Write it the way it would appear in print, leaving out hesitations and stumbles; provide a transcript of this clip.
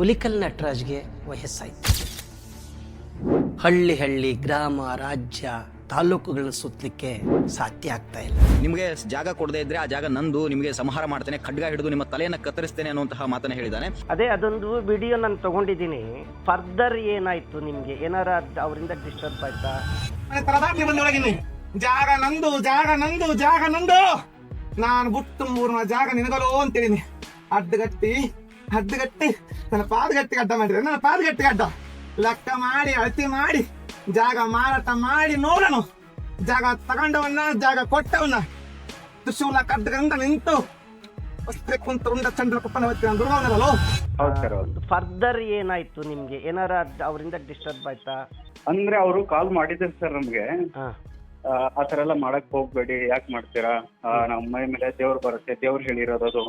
ಹುಲಿಕಲ್ ನಟರಾಜ್ಗೆ ವಯಸ್ಸಾಯಿತು. ಹಳ್ಳಿ ಹಳ್ಳಿ, ಗ್ರಾಮ, ರಾಜ್ಯ, ತಾಲೂಕುಗಳನ್ನ ಸುತ್ತಲಿಕ್ಕೆ ಸಾಧ್ಯ ಆಗ್ತಾ ಇಲ್ಲ. ನಿಮಗೆ ಜಾಗ ಕೊಡದೇ ಇದ್ರೆ ಆ ಜಾಗ ನಂದು, ನಿಮಗೆ ಸಂಹಾರ ಮಾಡ್ತೇನೆ, ಖಡ್ಗ ಹಿಡಿದು ನಿಮ್ಮ ತಲೆಯನ್ನು ಕತ್ತರಿಸ್ತೇನೆ ಅನ್ನುವಂತಹ ಮಾತನ್ನ ಹೇಳಿದ್ದಾನೆ. ಅದೇ ಅದೊಂದು ವಿಡಿಯೋ ನಾನು ತಗೊಂಡಿದ್ದೀನಿ. ಫರ್ದರ್ ಏನಾಯ್ತು, ನಿಮ್ಗೆ ಏನಾರ ಅವರಿಂದ ಡಿಸ್ಟರ್ಬ್ ಆಯ್ತಾ? ಜಾಗ ನಂದು, ಜಾಗ ನಂದು, ಜಾಗ ನಂದು, ನಾನು ಬಿಟ್ಟು ಮೂರ್ನ ಜಾಗ ನಿನಗಲೋ ಅಂತೇಳಿನಿ. ಅಡ್ಡಗಟ್ಟಿ ನನ್ನ ಪಾದಗಟ್ಟಿ ಗಡ್ಡ ಮಾಡಿದ್ರೆ, ನನ್ನ ಪಾದಗಟ್ಟಿ ಗಡ್ಡ ಲೆಕ್ಕ ಮಾಡಿ ಅಳತಿ ಮಾಡಿ ಜಾಗ ಮಾರಾಟ ಮಾಡಿ ನೋಡೋಣ. ಜಾಗ ತಗೊಂಡವನ್ನ, ಜಾಗ ಕೊಟ್ಟವನ್ನ ತ್ರಿಶೂಲ ಕಡ್ಡಗಂಡ ನಿಂತು ಕುಂತ ಉಂಡ ಚಂದ್ರ ಕುಪ್ಪನ ಹೊತ್ತಿನ ದುರ್ಗವನಲ್ಲೋ. ಫರ್ದರ್ ಏನಾಯ್ತು, ನಿಮ್ಗೆ ಏನಾರ ಅವರಿಂದ ಡಿಸ್ಟರ್ಬ್ ಆಯ್ತಾ? ಅಂದ್ರೆ ಅವರು ಕಾಲ್ ಮಾಡಿದ್ರು ಸರ್ ನಮ್ಗೆ, ಆತರ ಎಲ್ಲ ಮಾಡಕ್ ಹೋಗ್ಬೇಡಿ, ಯಾಕೆ ಮಾಡ್ತೀರಾ, ನಮ್ಮ ಮೈ ಮೇಲೆ ದೇವ್ರು ಬರುತ್ತೆ, ದೇವ್ರು ಹೇಳಿರೋದು.